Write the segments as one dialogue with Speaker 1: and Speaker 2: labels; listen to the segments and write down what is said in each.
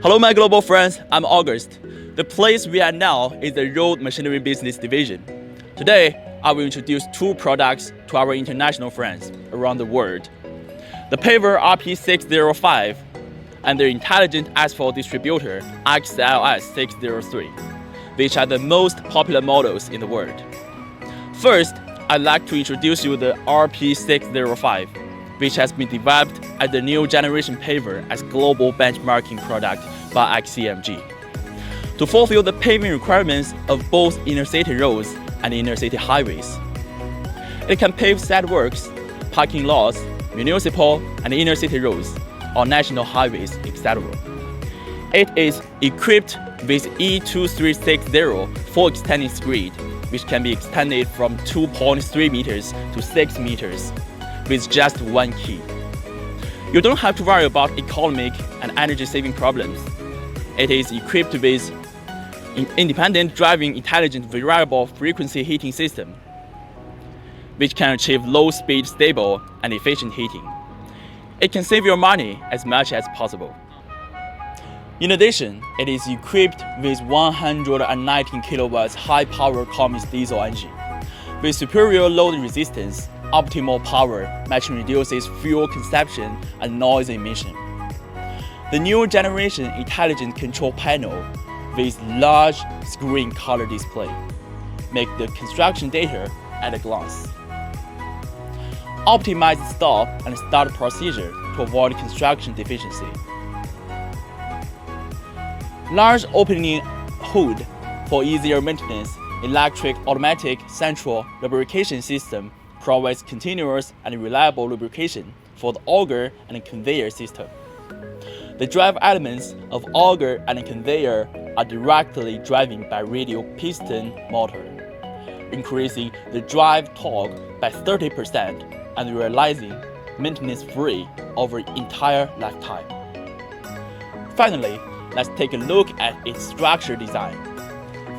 Speaker 1: Hello, my global friends. I'm August. The place we are now is the Road Machinery Business Division. Today, I will introduce two products to our international friends around the world. The paver RP605 and the intelligent asphalt distributor XLS603, which are the most popular models in the world. First, I'd like to introduce you the RP605, which has been developed as the new generation paver as global benchmarking product by XCMG. To fulfill the paving requirements of both inner-city roads and inner-city highways. It can pave sidewalks, parking lots, municipal and inner-city roads, on national highways, etc. It is equipped with E2360 full extending grid, which can be extended from 2.3 meters to 6 meters with just one key. You don't have to worry about economic and energy-saving problems. It is equipped with independent driving intelligent variable frequency heating system, which can achieve low-speed, stable, and efficient heating. It can save your money as much as possible. In addition, it is equipped with 119 kilowatts high-power Cummins diesel engine. With superior load resistance, optimal power much reduces fuel consumption and noise emission. The new generation intelligent control panel with large screen color display make the construction data at a glance. Optimize stop and start procedure to avoid construction deficiency. Large opening hood for easier maintenance. Electric automatic central lubrication system provides continuous and reliable lubrication for the auger and conveyor system. The drive elements of auger and conveyor are directly driven by radial piston motor, increasing the drive torque by 30% and realizing maintenance-free over entire lifetime. Finally, let's take a look at its structure design.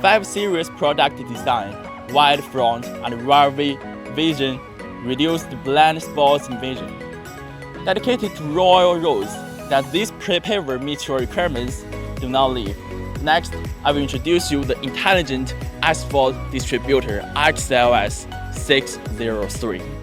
Speaker 1: 5 Series product design, wide front and rear vision, reduced blind spots vision. Dedicated to rural roads that this paver meets your requirements, do not leave. Next, I will introduce you the intelligent asphalt distributor XLS603.